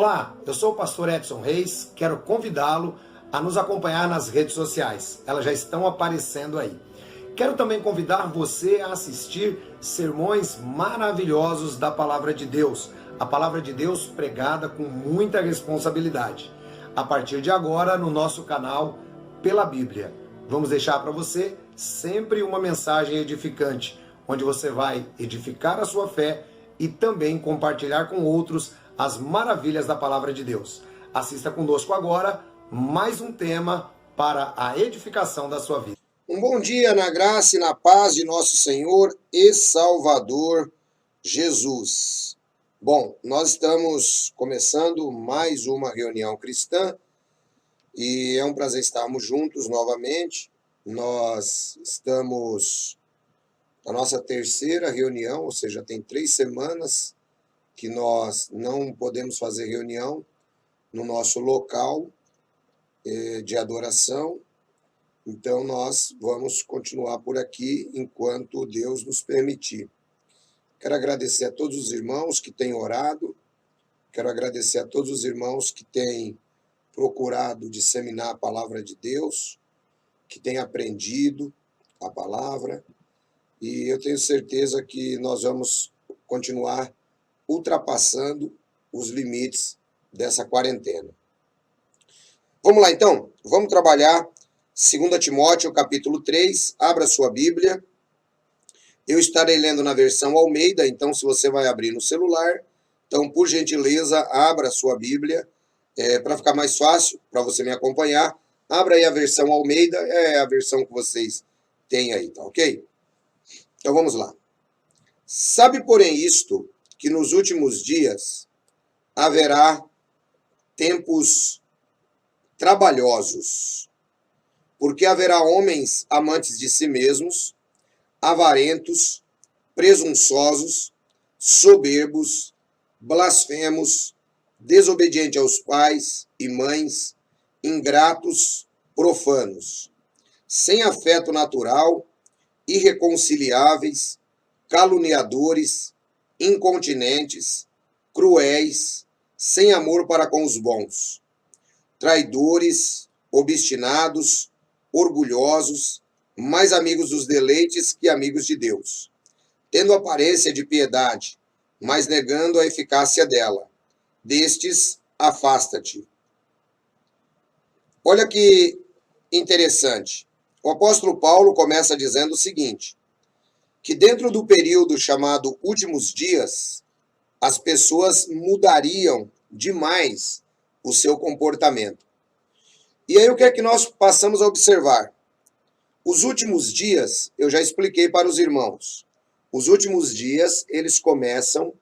Olá, eu sou o pastor Edson Reis, quero convidá-lo a nos acompanhar nas redes sociais, elas já estão aparecendo aí. Quero também convidar você a assistir sermões maravilhosos da Palavra de Deus, a Palavra de Deus pregada com muita responsabilidade. A partir de agora, no nosso canal Pela Bíblia. Vamos deixar para você sempre uma mensagem edificante, onde você vai edificar a sua fé e também compartilhar com outros as maravilhas da Palavra de Deus. Assista conosco agora mais um tema para a edificação da sua vida. Um bom dia na graça e na paz de nosso Senhor e Salvador Jesus. Bom, nós estamos começando mais uma reunião cristã e é um prazer estarmos juntos novamente. Nós estamos na nossa terceira reunião, ou seja, tem 3 semanas que nós não podemos fazer reunião no nosso local de adoração. Então, nós vamos continuar por aqui enquanto Deus nos permitir. Quero agradecer a todos os irmãos que têm orado, quero agradecer a todos os irmãos que têm procurado disseminar a palavra de Deus, que têm aprendido a palavra, e eu tenho certeza que nós vamos continuar ultrapassando os limites dessa quarentena. Vamos lá, então? Vamos trabalhar 2 Timóteo, capítulo 3. Abra sua Bíblia. Eu estarei lendo na versão Almeida, então se você vai abrir no celular, então, por gentileza, abra sua Bíblia, para ficar mais fácil, para você me acompanhar. Abra aí a versão Almeida, é a versão que vocês têm aí, tá ok? Então, vamos lá. Sabe, porém, isto, que nos últimos dias haverá tempos trabalhosos, porque haverá homens amantes de si mesmos, avarentos, presunçosos, soberbos, blasfemos, desobedientes aos pais e mães, ingratos, profanos, sem afeto natural, irreconciliáveis, caluniadores, incontinentes, cruéis, sem amor para com os bons, traidores, obstinados, orgulhosos, mais amigos dos deleites que amigos de Deus, tendo aparência de piedade, mas negando a eficácia dela. Destes, afasta-te. Olha que interessante. O apóstolo Paulo começa dizendo o seguinte, que dentro do período chamado últimos dias, as pessoas mudariam demais o seu comportamento. E aí o que é que nós passamos a observar? Os últimos dias, eu já expliquei para os irmãos, os últimos dias eles começam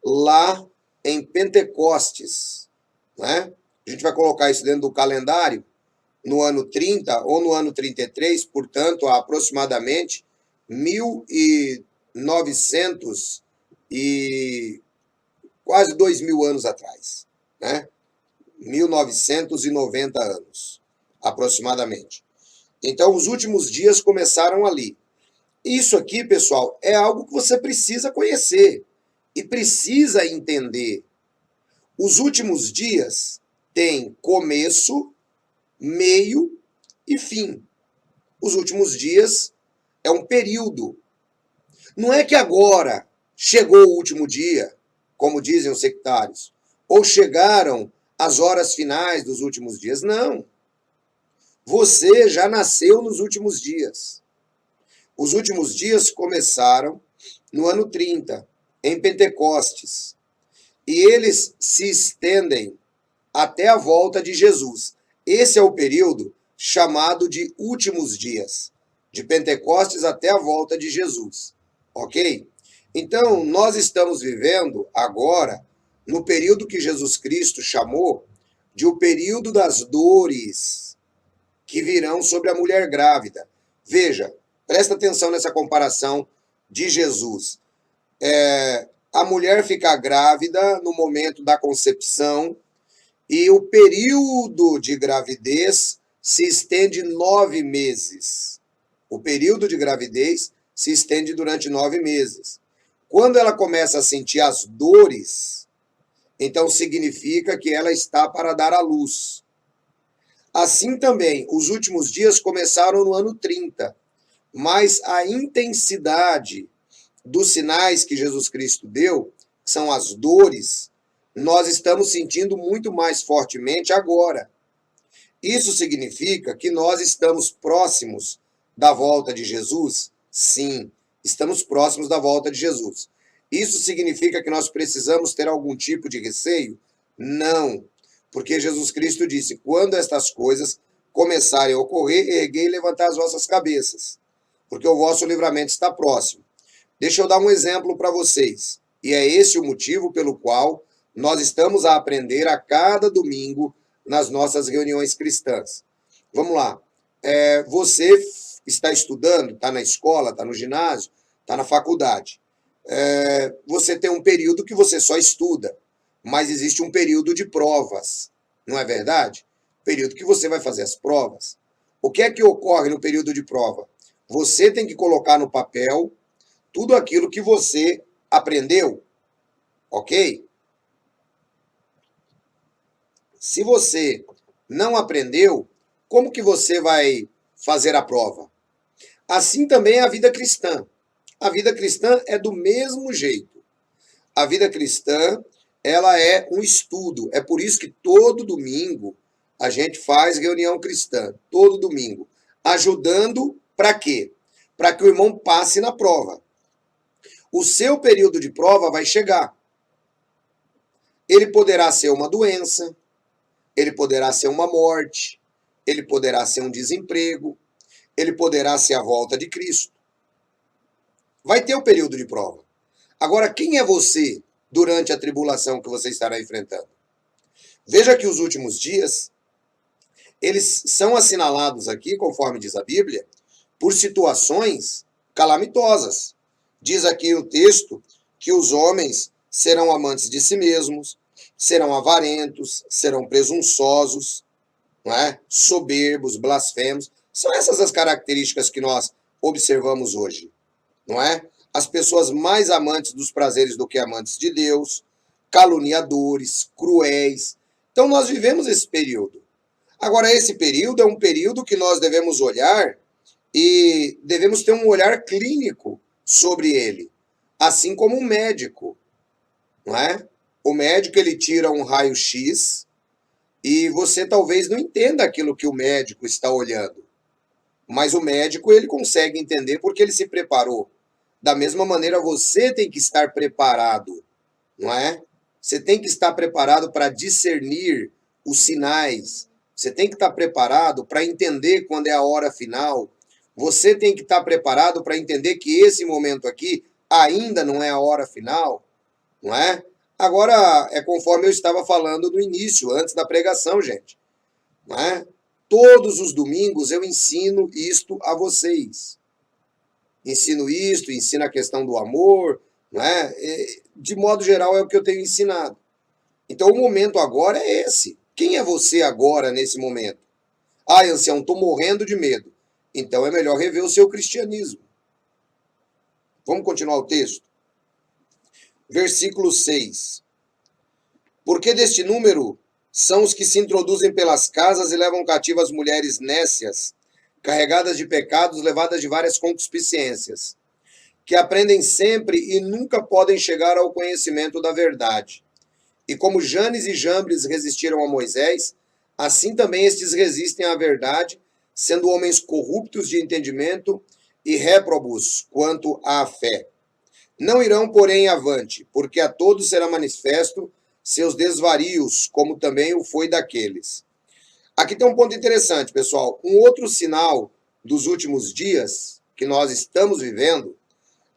lá em Pentecostes, né? A gente vai colocar isso dentro do calendário, no ano 30 ou no ano 33, portanto, há aproximadamente 1900 e quase 2000 anos atrás, né? 1990 anos, aproximadamente. Então, os últimos dias começaram ali. Isso aqui, pessoal, é algo que você precisa conhecer e precisa entender. Os últimos dias têm começo, meio e fim. Os últimos dias é um período. Não é que agora chegou o último dia, como dizem os sectários, ou chegaram as horas finais dos últimos dias. Não. Você já nasceu nos últimos dias. Os últimos dias começaram no ano 30, em Pentecostes. E eles se estendem até a volta de Jesus. Esse é o período chamado de últimos dias, de Pentecostes até a volta de Jesus. Ok? Então, nós estamos vivendo agora no período que Jesus Cristo chamou de o período das dores que virão sobre a mulher grávida. Veja, presta atenção nessa comparação de Jesus. A mulher fica grávida no momento da concepção e o período de gravidez se estende 9 meses. O período de gravidez se estende durante 9 meses. Quando ela começa a sentir as dores, Então significa que ela está para dar à luz. Assim também, os últimos dias começaram no ano 30, mas a intensidade dos sinais que Jesus Cristo deu, que são as dores, nós estamos sentindo muito mais fortemente agora. Isso significa que nós estamos próximos da volta de Jesus? Sim, estamos próximos da volta de Jesus. Isso significa que nós precisamos ter algum tipo de receio? Não, porque Jesus Cristo disse: quando estas coisas começarem a ocorrer, erguei e levantai as vossas cabeças, porque o vosso livramento está próximo. Deixa eu dar um exemplo para vocês, e é esse o motivo pelo qual nós estamos a aprender a cada domingo nas nossas reuniões cristãs. Vamos lá. Você está estudando, está na escola, está no ginásio, está na faculdade. Você tem um período que você só estuda, mas existe um período de provas, não é verdade? Período que você vai fazer as provas. O que é que ocorre no período de prova? Você tem que colocar no papel tudo aquilo que você aprendeu, ok? Se você não aprendeu, como que você vai fazer a prova? Assim também é a vida cristã. A vida cristã é do mesmo jeito. A vida cristã, ela é um estudo. É por isso que todo domingo a gente faz reunião cristã. Todo domingo. Ajudando para quê? Para que o irmão passe na prova. O seu período de prova vai chegar. Ele poderá ser uma doença, ele poderá ser uma morte, ele poderá ser um desemprego, ele poderá ser a volta de Cristo. Vai ter o período de prova. Agora, quem é você durante a tribulação que você estará enfrentando? Veja que os últimos dias, eles são assinalados aqui, conforme diz a Bíblia, por situações calamitosas. Diz aqui o texto que os homens serão amantes de si mesmos, serão avarentos, serão presunçosos, não é? Soberbos, blasfemos. São essas as características que nós observamos hoje, não é? As pessoas mais amantes dos prazeres do que amantes de Deus, caluniadores, cruéis. Então nós vivemos esse período. Agora, esse período é um período que nós devemos olhar e devemos ter um olhar clínico sobre ele, assim como um médico, não é? O médico, ele tira um raio-x e você talvez não entenda aquilo que o médico está olhando, mas o médico, ele consegue entender porque ele se preparou. Da mesma maneira, você tem que estar preparado, não é? Você tem que estar preparado para discernir os sinais, você tem que estar preparado para entender quando é a hora final. Você tem que estar preparado para entender que esse momento aqui ainda não é a hora final, não é? Agora, é conforme eu estava falando no início, antes da pregação, gente, não é? Todos os domingos eu ensino isto a vocês. Ensino isto, ensino a questão do amor, não é? De modo geral, é o que eu tenho ensinado. Então, o momento agora é esse. Quem é você agora, nesse momento? Ah, ancião, estou morrendo de medo. Então é melhor rever o seu cristianismo. Vamos continuar o texto? Versículo 6. Porque deste número são os que se introduzem pelas casas e levam cativas as mulheres nécias, carregadas de pecados, levadas de várias concupiscências, que aprendem sempre e nunca podem chegar ao conhecimento da verdade. E como Janes e Jambres resistiram a Moisés, assim também estes resistem à verdade, sendo homens corruptos de entendimento e réprobos quanto à fé. Não irão, porém, avante, porque a todos será manifesto seus desvarios, como também o foi daqueles. Aqui tem um ponto interessante, pessoal. Um outro sinal dos últimos dias que nós estamos vivendo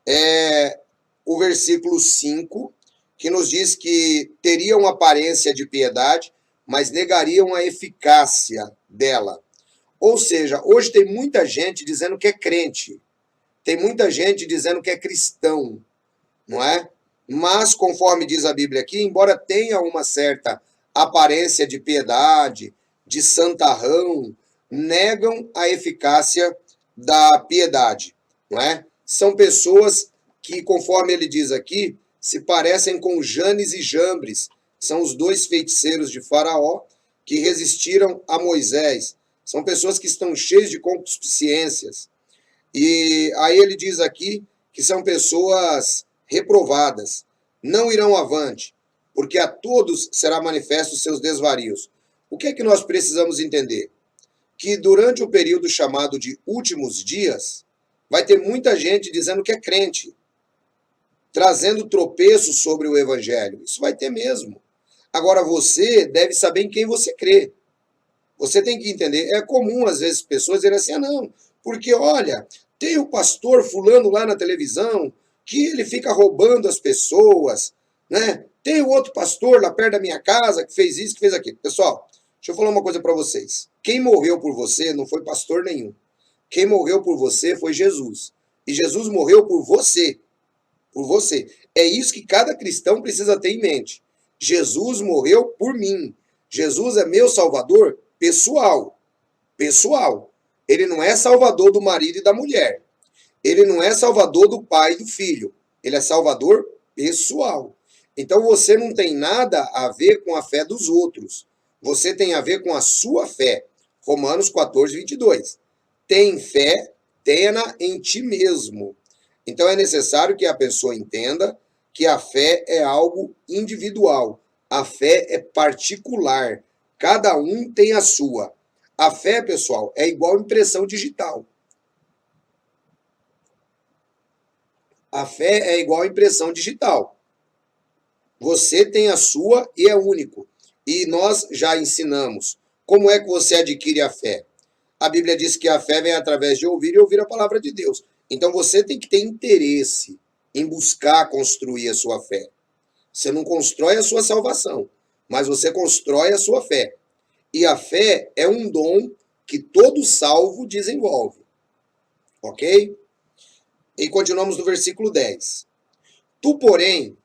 é o versículo 5, que nos diz que teriam aparência de piedade, mas negariam a eficácia dela. Ou seja, hoje tem muita gente dizendo que é crente, tem muita gente dizendo que é cristão, não é? Mas, conforme diz a Bíblia aqui, embora tenha uma certa aparência de piedade, de santarrão, negam a eficácia da piedade, não é? São pessoas que, conforme ele diz aqui, se parecem com Janes e Jambres, são os dois feiticeiros de Faraó que resistiram a Moisés. São pessoas que estão cheias de concupiscências. E aí ele diz aqui que são pessoas reprovadas, não irão avante, porque a todos será manifesto os seus desvarios. O que é que nós precisamos entender? Que durante o período chamado de últimos dias, vai ter muita gente dizendo que é crente, trazendo tropeços sobre o evangelho. Isso vai ter mesmo. Agora você deve saber em quem você crê. Você tem que entender. É comum, às vezes, pessoas dizerem assim, não, porque, olha, tem o pastor fulano lá na televisão, que ele fica roubando as pessoas, né? Tem o outro pastor lá perto da minha casa que fez isso, que fez aquilo. Pessoal, deixa eu falar uma coisa para vocês. Quem morreu por você não foi pastor nenhum. Quem morreu por você foi Jesus. E Jesus morreu por você. Por você. É isso que cada cristão precisa ter em mente. Jesus morreu por mim. Jesus é meu salvador pessoal. Pessoal. Ele não é salvador do marido e da mulher. Ele não é salvador do pai e do filho. Ele é salvador pessoal. Então você não tem nada a ver com a fé dos outros. Você tem a ver com a sua fé. Romanos 14, 22. Tem fé, tenha em ti mesmo. Então é necessário que a pessoa entenda que a fé é algo individual. A fé é particular. Cada um tem a sua. A fé, pessoal, é igual impressão digital. A fé é igual impressão digital. Você tem a sua e é único. E nós já ensinamos. Como é que você adquire a fé? A Bíblia diz que a fé vem através de ouvir e ouvir a palavra de Deus. Então você tem que ter interesse em buscar construir a sua fé. Você não constrói a sua salvação, mas você constrói a sua fé. E a fé é um dom que todo salvo desenvolve. Ok? E continuamos no versículo 10. Tu, porém,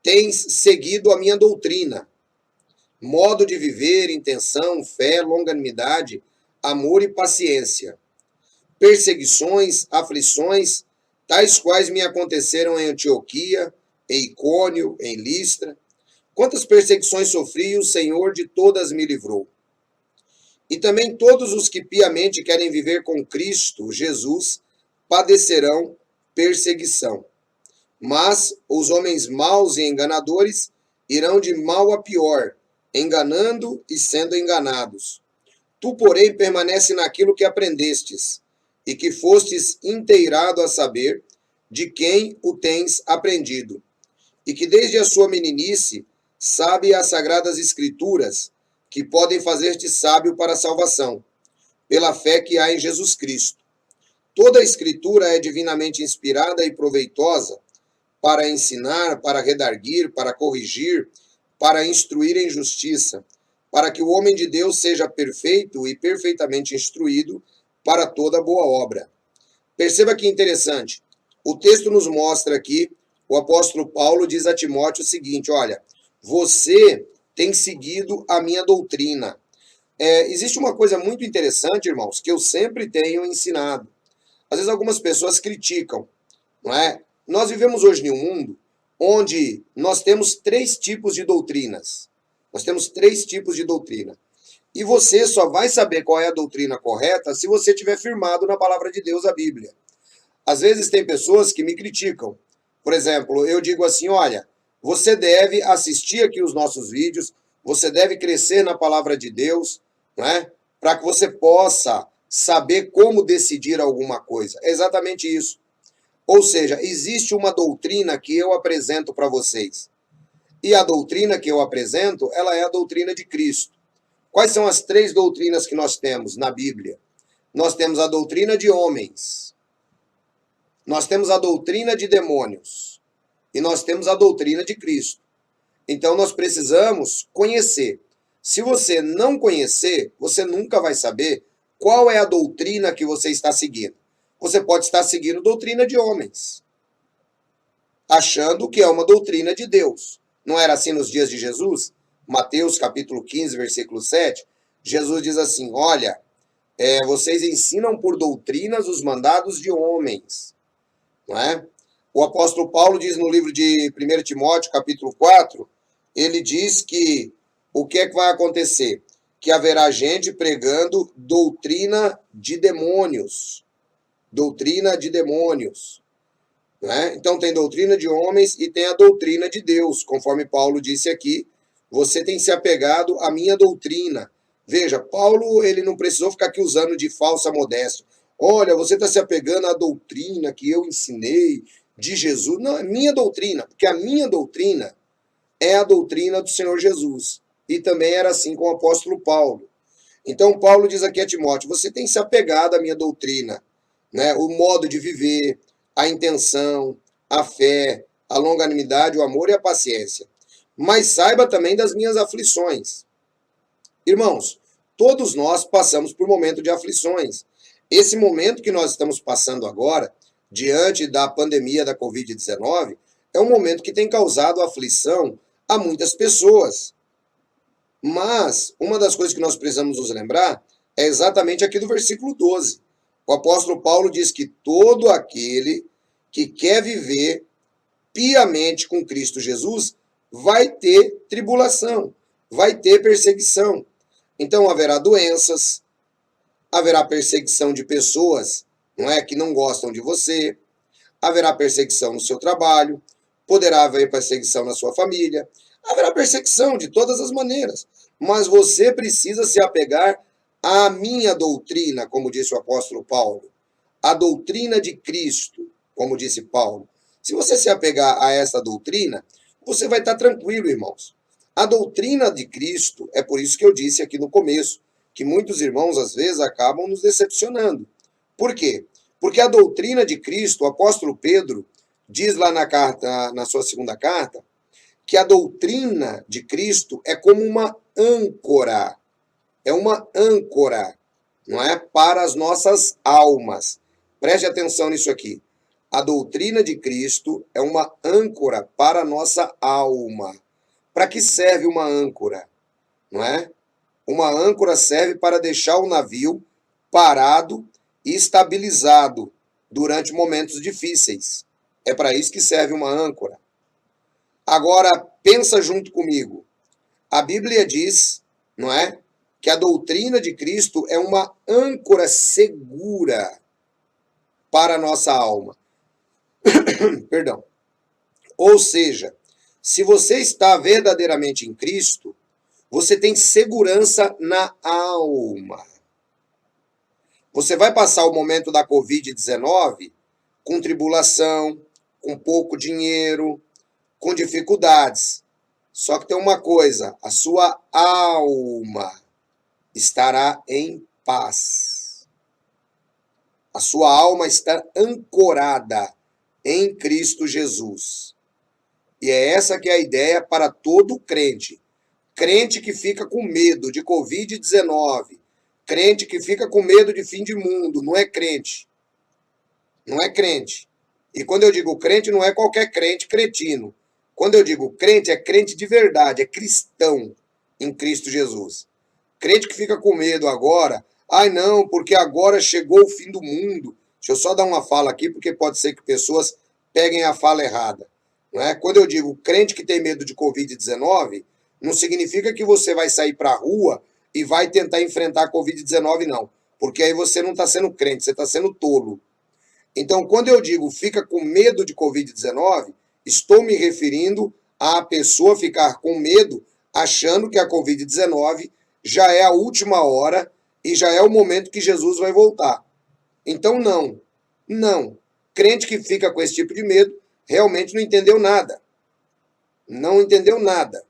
tens seguido a minha doutrina, modo de viver, intenção, fé, longanimidade, amor e paciência, perseguições, aflições, tais quais me aconteceram em Antioquia, em Icônio, em Listra. Quantas perseguições sofri, o Senhor de todas me livrou. E também todos os que piamente querem viver com Cristo Jesus padecerão perseguição. Mas os homens maus e enganadores irão de mal a pior, enganando e sendo enganados. Tu, porém, permanece naquilo que aprendestes, e que fostes inteirado a saber de quem o tens aprendido, e que desde a sua meninice sabe as sagradas escrituras, que podem fazer-te sábio para a salvação, pela fé que há em Jesus Cristo. Toda a escritura é divinamente inspirada e proveitosa para ensinar, para redarguir, para corrigir, para instruir em justiça, para que o homem de Deus seja perfeito e perfeitamente instruído para toda boa obra. Perceba que interessante. O texto nos mostra aqui, o apóstolo Paulo diz a Timóteo o seguinte, olha, você tem seguido a minha doutrina. Existe uma coisa muito interessante, irmãos, que eu sempre tenho ensinado. Às vezes algumas pessoas criticam, não é? Nós vivemos hoje em um mundo onde nós temos 3 tipos de doutrinas. Nós temos 3 tipos de doutrina. E você só vai saber qual é a doutrina correta se você estiver firmado na palavra de Deus, a Bíblia. Às vezes tem pessoas que me criticam. Por exemplo, eu digo assim, olha, você deve assistir aqui os nossos vídeos, você deve crescer na palavra de Deus, não é? Para que você possa saber como decidir alguma coisa. É exatamente isso. Ou seja, existe uma doutrina que eu apresento para vocês. E a doutrina que eu apresento, ela é a doutrina de Cristo. Quais são as 3 doutrinas que nós temos na Bíblia? Nós temos a doutrina de homens. Nós temos a doutrina de demônios. E nós temos a doutrina de Cristo. Então nós precisamos conhecer. Se você não conhecer, você nunca vai saber qual é a doutrina que você está seguindo. Você pode estar seguindo doutrina de homens, achando que é uma doutrina de Deus. Não era assim nos dias de Jesus? Mateus capítulo 15, versículo 7, Jesus diz assim, olha, vocês ensinam por doutrinas os mandados de homens. Não é? O apóstolo Paulo diz no livro de 1 Timóteo, capítulo 4, ele diz que o que é que vai acontecer? Que haverá gente pregando doutrina de demônios. Doutrina de demônios. Né? Então tem doutrina de homens e tem a doutrina de Deus, conforme Paulo disse aqui. Você tem se apegado à minha doutrina. Veja, Paulo ele não precisou ficar aqui usando de falsa modéstia. Olha, você está se apegando à doutrina que eu ensinei de Jesus. Não, é minha doutrina, porque a minha doutrina é a doutrina do Senhor Jesus. E também era assim com o apóstolo Paulo. Então Paulo diz aqui a Timóteo, você tem se apegado à minha doutrina, né? O modo de viver, a intenção, a fé, a longanimidade, o amor e a paciência. Mas saiba também das minhas aflições. Irmãos, todos nós passamos por momento de aflições. Esse momento que nós estamos passando agora, diante da pandemia da Covid-19, é um momento que tem causado aflição a muitas pessoas. Mas uma das coisas que nós precisamos nos lembrar é exatamente aqui do versículo 12. O apóstolo Paulo diz que todo aquele que quer viver piamente com Cristo Jesus vai ter tribulação, vai ter perseguição. Então haverá doenças, haverá perseguição de pessoas, não é, que não gostam de você, haverá perseguição no seu trabalho, poderá haver perseguição na sua família, haverá perseguição de todas as maneiras, mas você precisa se apegar à minha doutrina, como disse o apóstolo Paulo, a doutrina de Cristo, como disse Paulo. Se você se apegar a essa doutrina, você vai estar tranquilo, irmãos. A doutrina de Cristo, é por isso que eu disse aqui no começo, que muitos irmãos às vezes acabam nos decepcionando. Por quê? Porque a doutrina de Cristo, o apóstolo Pedro diz lá na carta, na sua segunda carta, que a doutrina de Cristo é como uma âncora. É uma âncora, não é? Para as nossas almas. Preste atenção nisso aqui. A doutrina de Cristo é uma âncora para a nossa alma. Para que serve uma âncora? Não é? Uma âncora serve para deixar o navio parado e estabilizado durante momentos difíceis. É para isso que serve uma âncora. Agora, pensa junto comigo. A Bíblia diz, não é? Que a doutrina de Cristo é uma âncora segura para a nossa alma. Perdão. Ou seja, se você está verdadeiramente em Cristo, você tem segurança na alma. Você vai passar o momento da Covid-19 com tribulação, com pouco dinheiro, com dificuldades. Só que tem uma coisa, a sua alma estará em paz. A sua alma está ancorada em Cristo Jesus. E é essa que é a ideia para todo crente. Crente que fica com medo de Covid-19, crente que fica com medo de fim de mundo, não é crente. Não é crente. E quando eu digo crente, não é qualquer crente cretino. Quando eu digo crente, é crente de verdade, é cristão em Cristo Jesus. Crente que fica com medo agora, ai não, porque agora chegou o fim do mundo. Deixa eu só dar uma fala aqui, porque pode ser que pessoas peguem a fala errada. Não é? Quando eu digo crente que tem medo de Covid-19, não significa que você vai sair para a rua e vai tentar enfrentar a Covid-19, não. Porque aí você não está sendo crente, você está sendo tolo. Então, quando eu digo fica com medo de Covid-19, estou me referindo à pessoa ficar com medo, achando que a Covid-19 já é a última hora e já é o momento que Jesus vai voltar. Então, não. Não. Crente que fica com esse tipo de medo realmente não entendeu nada. Não entendeu nada.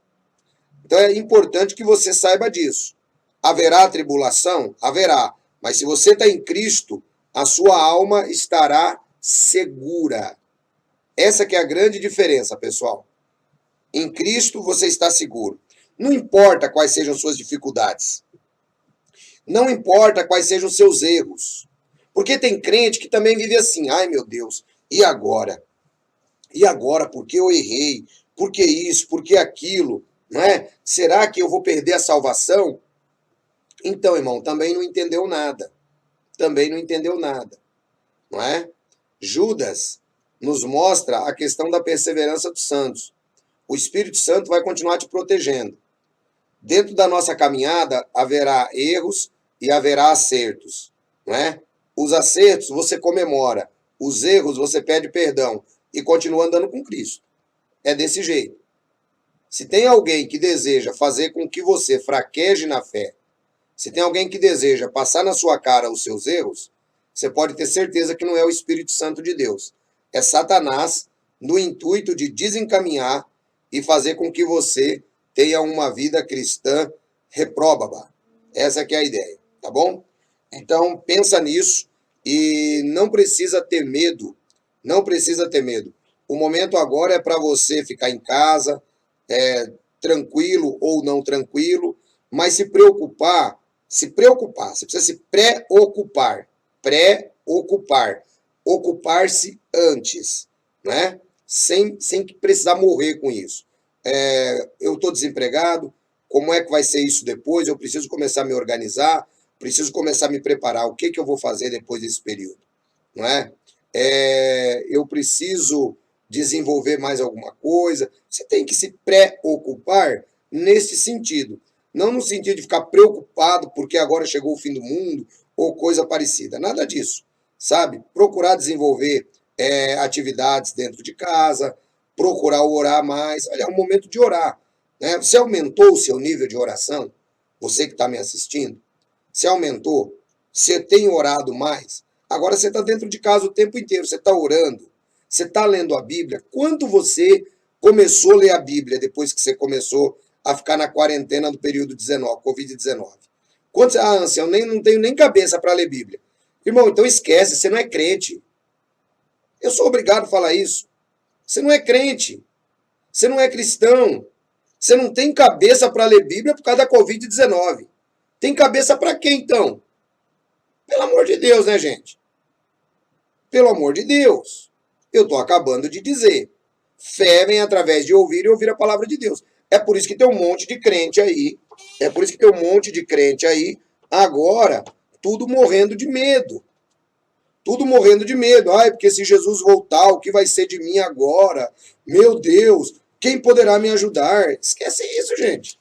Então, é importante que você saiba disso. Haverá tribulação? Haverá. Mas se você está em Cristo, a sua alma estará segura. Essa que é a grande diferença, pessoal. Em Cristo você está seguro. Não importa quais sejam suas dificuldades. Não importa quais sejam seus erros. Porque tem crente que também vive assim. Ai, meu Deus, e agora? E agora, por que eu errei? Por que isso? Por que aquilo? Não é? Será que eu vou perder a salvação? Então, irmão, também não entendeu nada. Também não entendeu nada. Não é? Judas nos mostra a questão da perseverança dos santos. o Espírito Santo vai continuar te protegendo. Dentro da nossa caminhada haverá erros e haverá acertos, não é? Os acertos você comemora, os erros você pede perdão e continua andando com Cristo. É desse jeito. Se tem alguém que deseja fazer com que você fraqueje na fé, se tem alguém que deseja passar na sua cara os seus erros, você pode ter certeza que não é o Espírito Santo de Deus. É Satanás no intuito de desencaminhar e fazer com que você tenha uma vida cristã repróbaba. Essa que é a ideia, tá bom? Então, pensa nisso e não precisa ter medo. Não precisa ter medo. O momento agora é para você ficar em casa, tranquilo ou não tranquilo, mas se preocupar, você precisa se preocupar, ocupar-se antes, né? Sem precisar morrer com isso. Eu estou desempregado, como é que vai ser isso depois? Eu preciso começar a me organizar, preciso começar a me preparar, o que eu vou fazer depois desse período, não é? Eu preciso desenvolver mais alguma coisa. Você tem que se preocupar nesse sentido, não no sentido de ficar preocupado porque agora chegou o fim do mundo ou coisa parecida, nada disso, sabe? Procurar desenvolver atividades dentro de casa, procurar orar mais. Olha, é um momento de orar, né? Você aumentou o seu nível de oração? Você que está me assistindo? Você aumentou? Você tem orado mais? Agora você está dentro de casa o tempo inteiro, você está orando, você está lendo a Bíblia. Quando você começou a ler a Bíblia depois que você começou a ficar na quarentena do período 19, Covid-19? Quando você, eu não tenho nem cabeça para ler Bíblia. Irmão, então esquece, você não é crente. Eu sou obrigado a falar isso. Você não é crente. Você não é cristão. Você não tem cabeça para ler Bíblia por causa da Covid-19. Tem cabeça para quê, então? Pelo amor de Deus, né, gente? Pelo amor de Deus. Eu estou acabando de dizer. Fé vem através de ouvir e ouvir a palavra de Deus. É por isso que tem um monte de crente aí. Agora, tudo morrendo de medo. Tudo morrendo de medo. Ai, porque se Jesus voltar, o que vai ser de mim agora? Meu Deus, quem poderá me ajudar? Esquece isso, gente.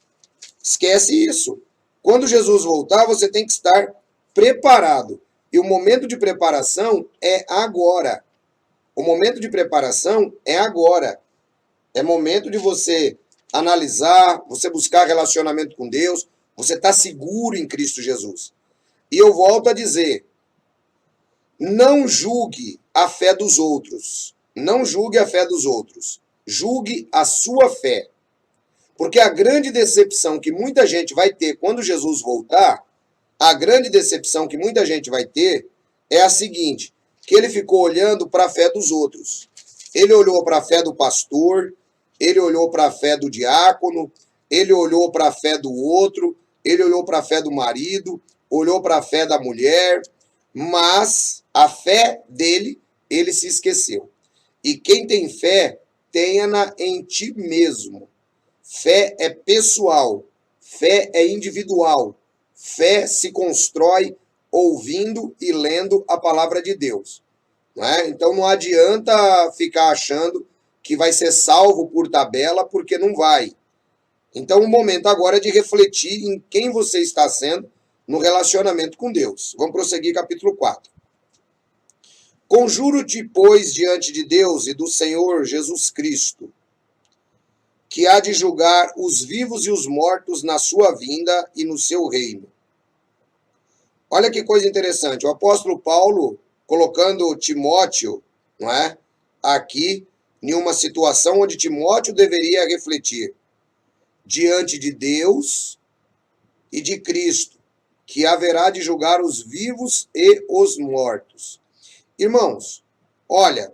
Esquece isso. Quando Jesus voltar, você tem que estar preparado. E o momento de preparação é agora. O momento de preparação é agora. É momento de você analisar, você buscar relacionamento com Deus, você está seguro em Cristo Jesus. E eu volto a dizer, não julgue a fé dos outros. Não julgue a fé dos outros. Julgue a sua fé. Porque a grande decepção que muita gente vai ter quando Jesus voltar, a grande decepção que muita gente vai ter é a seguinte, que ele ficou olhando para a fé dos outros. Ele olhou para a fé do pastor, ele olhou para a fé do diácono, ele olhou para a fé do outro, ele olhou para a fé do marido, olhou para a fé da mulher, mas a fé dele, ele se esqueceu. E quem tem fé, tenha-na em ti mesmo. Fé é pessoal, fé é individual, fé se constrói ouvindo e lendo a palavra de Deus. Não é? Então não adianta ficar achando que vai ser salvo por tabela, porque não vai. Então o momento agora é de refletir em quem você está sendo no relacionamento com Deus. Vamos prosseguir, capítulo 4. Conjuro-te, pois, diante de Deus e do Senhor Jesus Cristo, que há de julgar os vivos e os mortos na sua vinda e no seu reino. Olha que coisa interessante. O apóstolo Paulo, colocando Timóteo, não é, aqui, em uma situação onde Timóteo deveria refletir diante de Deus e de Cristo, que haverá de julgar os vivos e os mortos. Irmãos, olha,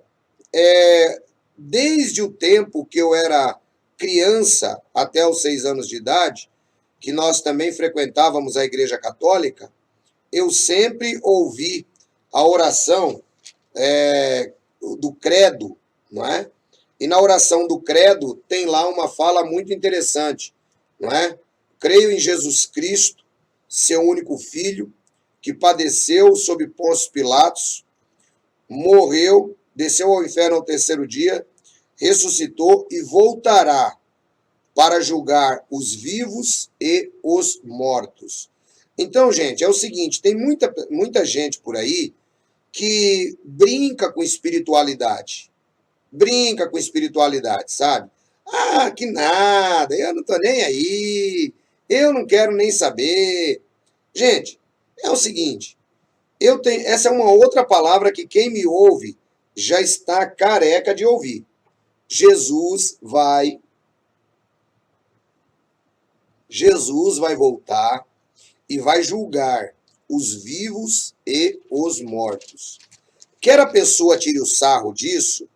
desde o tempo que eu era criança, até os 6 anos de idade, que nós também frequentávamos a Igreja Católica, eu sempre ouvi a oração do credo, não é? E na oração do credo tem lá uma fala muito interessante, não é? Creio em Jesus Cristo, seu único Filho, que padeceu sob Pôncio Pilatos, morreu, desceu ao inferno ao 3º dia, ressuscitou e voltará para julgar os vivos e os mortos. Então, gente, é o seguinte, tem muita gente por aí que brinca com espiritualidade. Brinca com espiritualidade, sabe? Ah, que nada, eu não tô nem aí, eu não quero nem saber. Gente, é o seguinte, essa é uma outra palavra que quem me ouve já está careca de ouvir. Jesus vai voltar e vai julgar os vivos e os mortos. Quer a pessoa tire o sarro disso,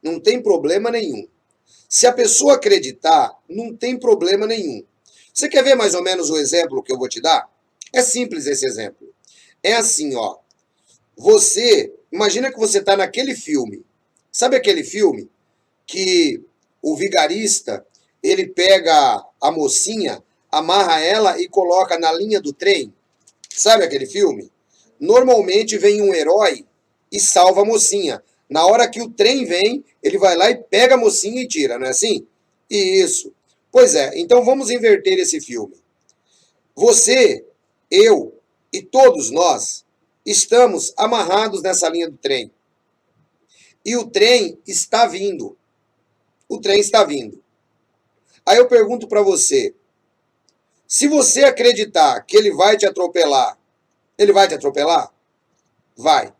não tem problema nenhum. Se a pessoa acreditar, não tem problema nenhum. Você quer ver mais ou menos o exemplo que eu vou te dar? É simples esse exemplo. É assim, ó. Imagina que você está naquele filme. Sabe aquele filme que o vigarista, ele pega a mocinha, amarra ela e coloca na linha do trem? Sabe aquele filme? Normalmente vem um herói e salva a mocinha. Na hora que o trem vem, ele vai lá e pega a mocinha e tira, não é assim? Isso. Pois é, então vamos inverter esse filme. Você, eu e todos nós estamos amarrados nessa linha do trem. E o trem está vindo. O trem está vindo. Aí eu pergunto para você, se você acreditar que ele vai te atropelar, ele vai te atropelar? Vai.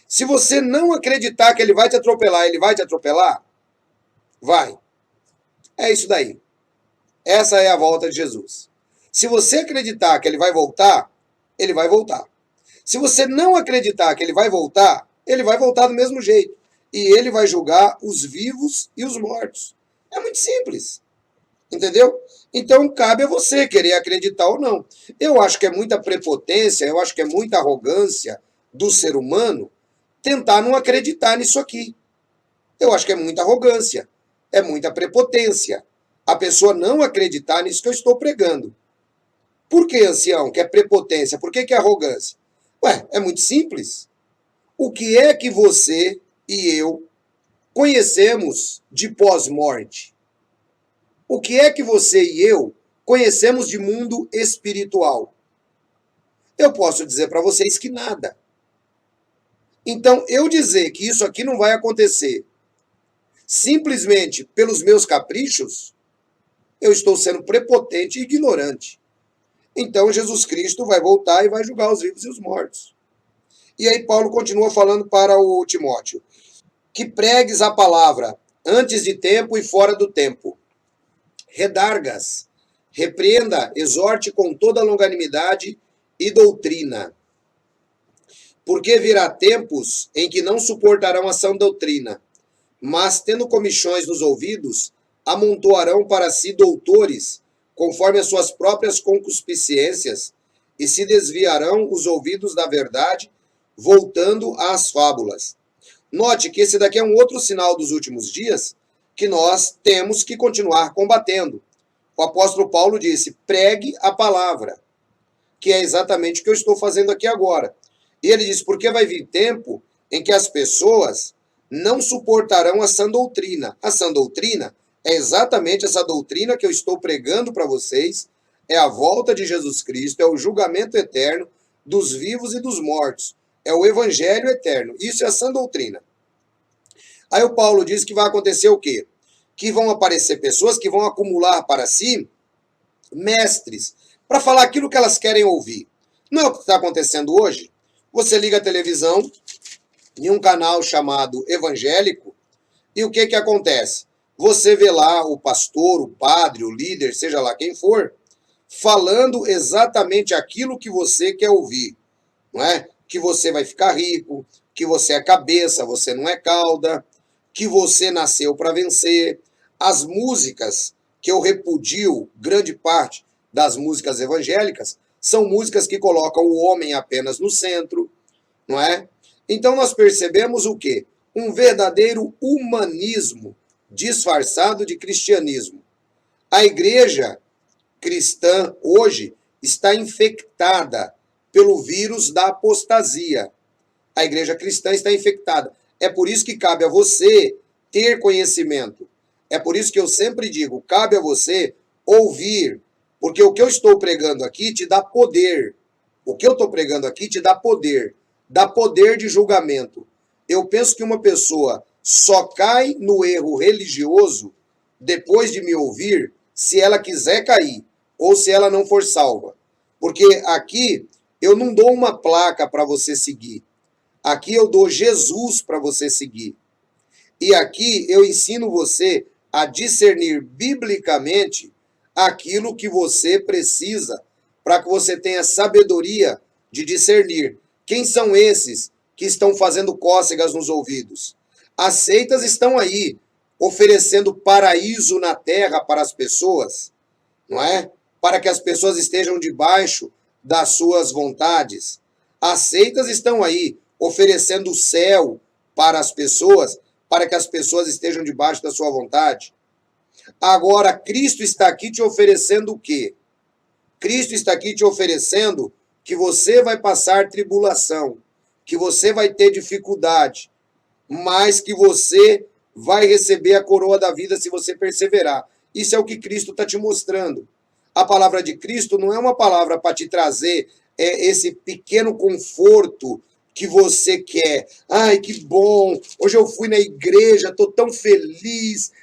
Se você não acreditar que ele vai te atropelar, ele vai te atropelar? Vai. É isso daí. Essa é a volta de Jesus. Se você acreditar que ele vai voltar, ele vai voltar. Se você não acreditar que ele vai voltar do mesmo jeito. E ele vai julgar os vivos e os mortos. É muito simples. Entendeu? Então cabe a você querer acreditar ou não. Eu acho que é muita prepotência, eu acho que é muita arrogância do ser humano tentar não acreditar nisso aqui. Eu acho que é muita arrogância, é muita prepotência. A pessoa não acreditar nisso que eu estou pregando. Por que, ancião, que é prepotência? Por que é arrogância? Ué, é muito simples. O que é que você e eu conhecemos de pós-morte? O que é que você e eu conhecemos de mundo espiritual? Eu posso dizer para vocês que nada. Então, eu dizer que isso aqui não vai acontecer simplesmente pelos meus caprichos, eu estou sendo prepotente e ignorante. Então, Jesus Cristo vai voltar e vai julgar os vivos e os mortos. E aí Paulo continua falando para o Timóteo, que pregues a palavra antes de tempo e fora do tempo. Redargas, repreenda, exorte com toda longanimidade e doutrina. Porque virá tempos em que não suportarão a sã doutrina, mas, tendo comichões nos ouvidos, amontoarão para si doutores, conforme as suas próprias concupiscências, e se desviarão os ouvidos da verdade, voltando às fábulas. Note que esse daqui é um outro sinal dos últimos dias, que nós temos que continuar combatendo. O apóstolo Paulo disse, pregue a palavra, que é exatamente o que eu estou fazendo aqui agora. E ele diz, porque vai vir tempo em que as pessoas não suportarão a sã doutrina. A sã doutrina é exatamente essa doutrina que eu estou pregando para vocês, é a volta de Jesus Cristo, é o julgamento eterno dos vivos e dos mortos, é o evangelho eterno. Isso é a sã doutrina. Aí o Paulo diz que vai acontecer o quê? Que vão aparecer pessoas que vão acumular para si mestres, para falar aquilo que elas querem ouvir. Não é o que está acontecendo hoje? Você liga a televisão em um canal chamado evangélico e o que acontece? Você vê lá o pastor, o padre, o líder, seja lá quem for, falando exatamente aquilo que você quer ouvir, não é? Que você vai ficar rico, que você é cabeça, você não é cauda, que você nasceu para vencer. As músicas que eu repudio, grande parte das músicas evangélicas, são músicas que colocam o homem apenas no centro, não é? Então nós percebemos o quê? Um verdadeiro humanismo disfarçado de cristianismo. A igreja cristã hoje está infectada pelo vírus da apostasia. A igreja cristã está infectada. É por isso que cabe a você ter conhecimento. É por isso que eu sempre digo, cabe a você ouvir, porque o que eu estou pregando aqui te dá poder. O que eu estou pregando aqui te dá poder de julgamento. Eu penso que uma pessoa só cai no erro religioso depois de me ouvir se ela quiser cair ou se ela não for salva. Porque aqui eu não dou uma placa para você seguir. Aqui eu dou Jesus para você seguir. E aqui eu ensino você a discernir biblicamente aquilo que você precisa para que você tenha sabedoria de discernir. Quem são esses que estão fazendo cócegas nos ouvidos? As seitas estão aí, oferecendo paraíso na terra para as pessoas, não é? Para que as pessoas estejam debaixo das suas vontades. As seitas estão aí, oferecendo o céu para as pessoas, para que as pessoas estejam debaixo da sua vontade. Agora, Cristo está aqui te oferecendo o quê? Cristo está aqui te oferecendo que você vai passar tribulação, que você vai ter dificuldade, mas que você vai receber a coroa da vida se você perseverar. Isso é o que Cristo está te mostrando. A palavra de Cristo não é uma palavra para te trazer esse pequeno conforto que você quer. Ai, que bom, hoje eu fui na igreja, estou tão feliz,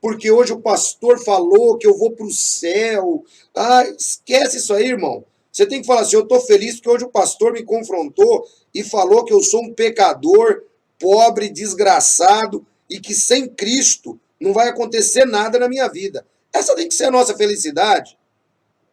porque hoje o pastor falou que eu vou para o céu. Ah, esquece isso aí, irmão. Você tem que falar assim, eu estou feliz porque hoje o pastor me confrontou e falou que eu sou um pecador, pobre, desgraçado, e que sem Cristo não vai acontecer nada na minha vida. Essa tem que ser a nossa felicidade,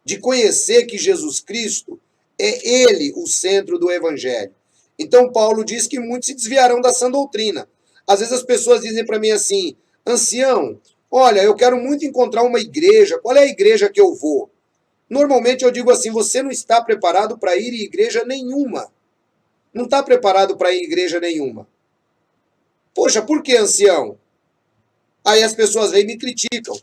de conhecer que Jesus Cristo é Ele o centro do Evangelho. Então Paulo diz que muitos se desviarão da sã doutrina. Às vezes as pessoas dizem para mim assim, ancião, olha, eu quero muito encontrar uma igreja, qual é a igreja que eu vou? Normalmente eu digo assim, você não está preparado para ir em igreja nenhuma. Não está preparado para ir em igreja nenhuma. Poxa, por que, ancião? Aí as pessoas vêm e me criticam.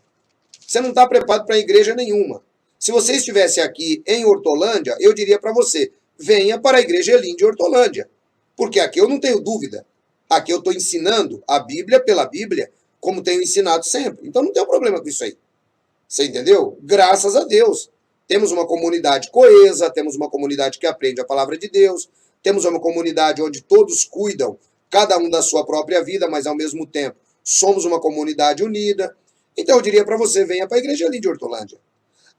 Você não está preparado para igreja nenhuma. Se você estivesse aqui em Hortolândia, eu diria para você, venha para a igreja Elim de Hortolândia. Porque aqui eu não tenho dúvida. Aqui eu estou ensinando a Bíblia pela Bíblia, como tenho ensinado sempre. Então não tem problema com isso aí. Você entendeu? Graças a Deus. Temos uma comunidade coesa, temos uma comunidade que aprende a palavra de Deus, temos uma comunidade onde todos cuidam, cada um da sua própria vida, mas ao mesmo tempo somos uma comunidade unida. Então eu diria para você, venha para a igreja ali de Hortolândia.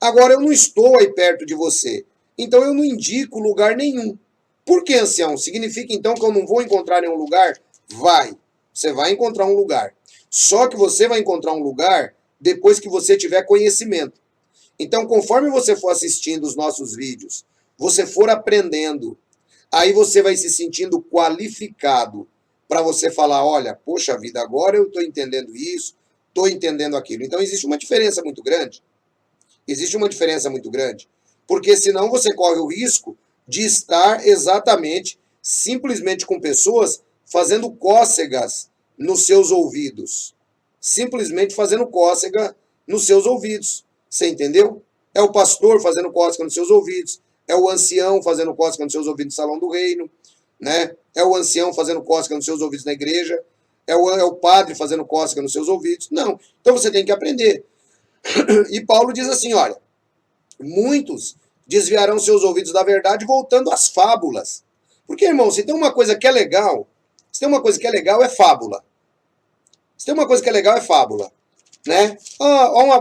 Agora eu não estou aí perto de você, então eu não indico lugar nenhum. Por que, ancião? Significa então que eu não vou encontrar nenhum lugar? Vai, você vai encontrar um lugar. Só que você vai encontrar um lugar depois que você tiver conhecimento. Então, conforme você for assistindo os nossos vídeos, você for aprendendo, aí você vai se sentindo qualificado para você falar, olha, poxa vida, agora eu estou entendendo isso, estou entendendo aquilo. Então, existe uma diferença muito grande. Existe uma diferença muito grande. Porque senão você corre o risco de estar exatamente, simplesmente com pessoas fazendo cócegas nos seus ouvidos. Simplesmente fazendo cócega nos seus ouvidos. Você entendeu? É o pastor fazendo cócega nos seus ouvidos. É o ancião fazendo cócega nos seus ouvidos no salão do reino. Né? É o ancião fazendo cócega nos seus ouvidos na igreja. É o padre fazendo cócega nos seus ouvidos. Não. Então você tem que aprender. E Paulo diz assim, olha, muitos desviarão seus ouvidos da verdade voltando às fábulas. Porque, irmão, se tem uma coisa que é legal, é fábula. Se tem uma coisa que é legal, é fábula. Né?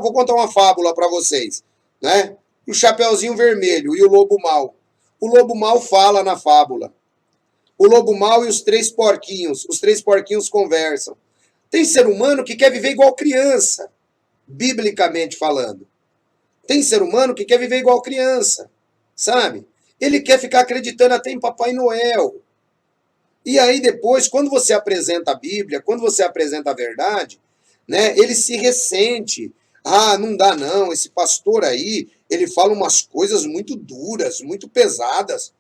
Vou contar uma fábula para vocês. Né? O Chapeuzinho Vermelho e o Lobo Mau. O Lobo Mau fala na fábula. O Lobo Mau e os três porquinhos conversam. Tem ser humano que quer viver igual criança, biblicamente falando. Tem ser humano que quer viver igual criança, sabe? Ele quer ficar acreditando até em Papai Noel. E aí depois, quando você apresenta a Bíblia, quando você apresenta a verdade, né, ele se ressente. Ah, não dá não, esse pastor aí, ele fala umas coisas muito duras, muito pesadas.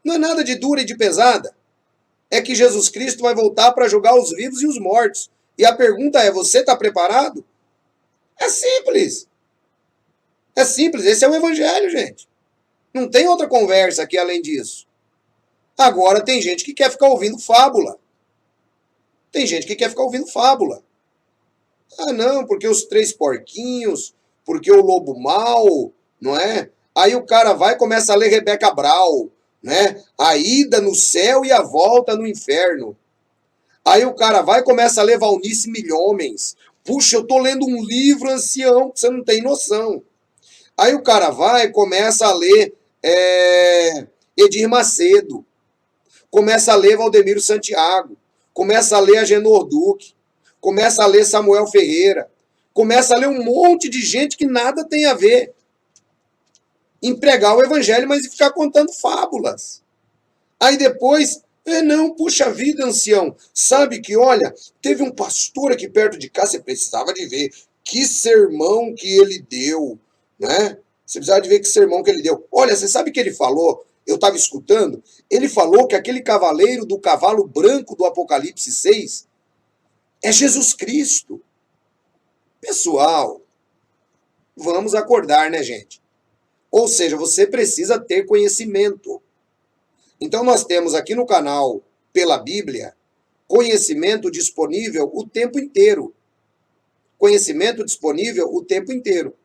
Não é nada de dura e de pesada. É que Jesus Cristo vai voltar para julgar os vivos e os mortos. E a pergunta é, você está preparado? É simples. É simples, esse é o evangelho, gente. Não tem outra conversa aqui além disso. Agora tem gente que quer ficar ouvindo fábula. Tem gente que quer ficar ouvindo fábula. Ah, não, porque os 3 porquinhos, porque o lobo mau, não é? Aí o cara vai e começa a ler Rebeca Brau, né? A ida no céu e a volta no inferno. Aí o cara vai e começa a ler Valnice Milhomens. Puxa, eu tô lendo um livro ancião, você não tem noção. Aí o cara vai e começa a ler Edir Macedo, começa a ler Valdemiro Santiago, começa a ler Agenor Duque, começa a ler Samuel Ferreira, começa a ler um monte de gente que nada tem a ver em pregar o evangelho, mas em ficar contando fábulas. Aí depois, não, puxa vida, ancião, sabe que, olha, teve um pastor aqui perto de casa, você precisava de ver que sermão que ele deu, né? Você precisava de ver que sermão que ele deu. Olha, você sabe que ele falou, eu estava escutando, ele falou que aquele cavaleiro do cavalo branco do Apocalipse 6 é Jesus Cristo. Pessoal, vamos acordar, né, gente? Ou seja, você precisa ter conhecimento. Então nós temos aqui no canal, pela Bíblia, conhecimento disponível o tempo inteiro. Conhecimento disponível o tempo inteiro.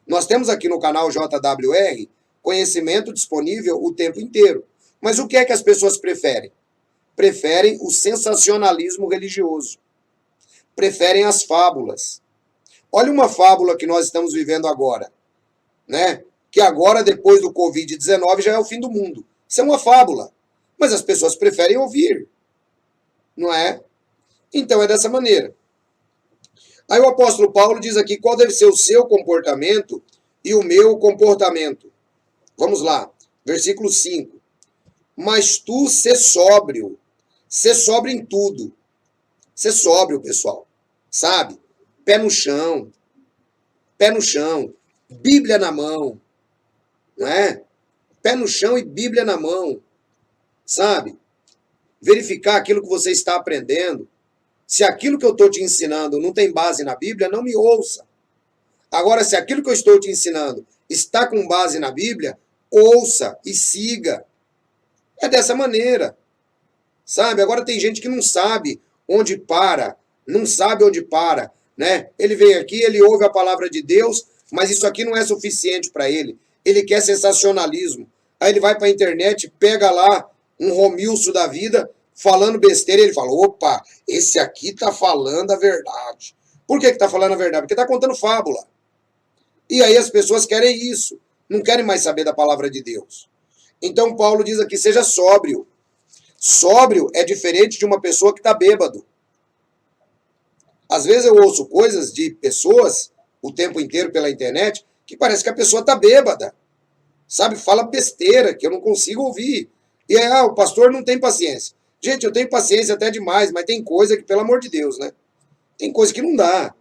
Nós temos aqui no canal JWR conhecimento disponível o tempo inteiro. Mas o que é que as pessoas preferem? Preferem o sensacionalismo religioso. Preferem as fábulas. Olha uma fábula que nós estamos vivendo agora, né? Que agora, depois do Covid-19, já é o fim do mundo. Isso é uma fábula. Mas as pessoas preferem ouvir, não é? Então é dessa maneira. Aí o apóstolo Paulo diz aqui qual deve ser o seu comportamento e o meu comportamento. Vamos lá, versículo 5. Mas tu sê sóbrio em tudo. Sê sóbrio, pessoal, sabe? Pé no chão, Bíblia na mão, não é? Pé no chão e Bíblia na mão, sabe? Verificar aquilo que você está aprendendo. Se aquilo que eu estou te ensinando não tem base na Bíblia, não me ouça. Agora, se aquilo que eu estou te ensinando está com base na Bíblia, ouça e siga. É dessa maneira, sabe? Agora tem gente que não sabe onde para, né? Ele vem aqui, ele ouve a palavra de Deus, mas isso aqui não é suficiente para ele. Ele quer sensacionalismo. Aí ele vai para a internet, pega lá um Romilson da vida, falando besteira, ele fala, opa, esse aqui tá falando a verdade. Por que tá falando a verdade? Porque tá contando fábula. E aí as pessoas querem isso, não querem mais saber da palavra de Deus. Então Paulo diz aqui, seja sóbrio. Sóbrio é diferente de uma pessoa que está bêbado. Às vezes eu ouço coisas de pessoas o tempo inteiro pela internet que parece que a pessoa está bêbada. Sabe, fala besteira que eu não consigo ouvir. E aí, o pastor não tem paciência. Gente, eu tenho paciência até demais, mas tem coisa que, pelo amor de Deus, né? Tem coisa que não dá.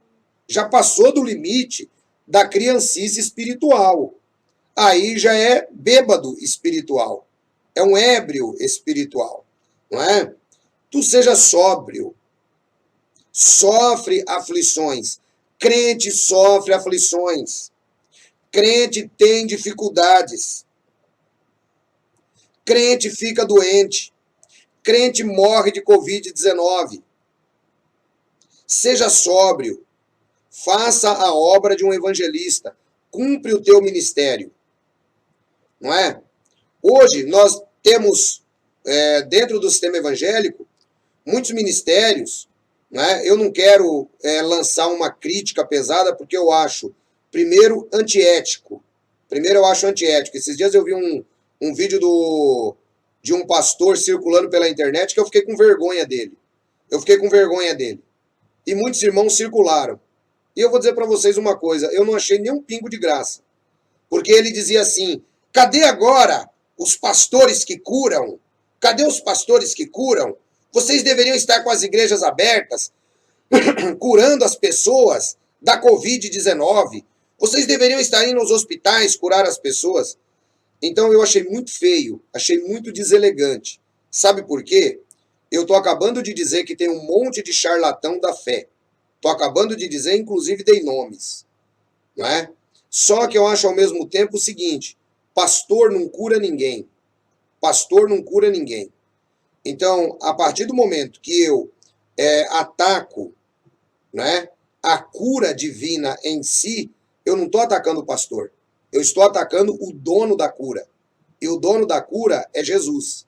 Já passou do limite da criancice espiritual. Aí já é bêbado espiritual. É um ébrio espiritual, não é? Tu seja sóbrio. Sofre aflições. Crente sofre aflições. Crente tem dificuldades. Crente fica doente. Crente morre de Covid-19. Seja sóbrio. Faça a obra de um evangelista. Cumpre o teu ministério. Não é? Hoje nós temos, dentro do sistema evangélico, muitos ministérios. Não é? Eu não quero lançar uma crítica pesada, porque eu acho, primeiro, antiético. Esses dias eu vi um vídeo de um pastor circulando pela internet que eu fiquei com vergonha dele. E muitos irmãos circularam. E eu vou dizer para vocês uma coisa, eu não achei nem um pingo de graça. Porque ele dizia assim, cadê agora os pastores que curam? Cadê os pastores que curam? Vocês deveriam estar com as igrejas abertas, curando as pessoas da Covid-19. Vocês deveriam estar indo aos hospitais curar as pessoas. Então eu achei muito feio, achei muito deselegante. Sabe por quê? Eu estou acabando de dizer que tem um monte de charlatão da fé. Estou acabando de dizer, inclusive dei nomes. Não é? Só que eu acho ao mesmo tempo o seguinte, pastor não cura ninguém. Então, a partir do momento que eu ataco, né, a cura divina em si, eu não estou atacando o pastor. Eu estou atacando o dono da cura. E o dono da cura é Jesus.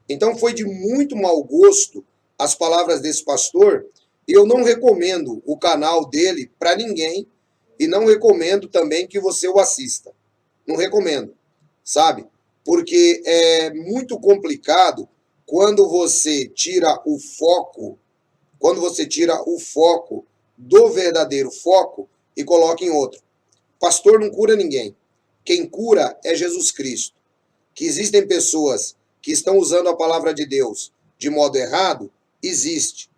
Então foi de muito mau gosto as palavras desse pastor. E eu não recomendo o canal dele para ninguém. E não recomendo também que você o assista. Não recomendo, sabe? Porque é muito complicado quando você tira o foco, do verdadeiro foco e coloca em outro. Pastor não cura ninguém. Quem cura é Jesus Cristo. Que existem pessoas que estão usando a palavra de Deus de modo errado, existe.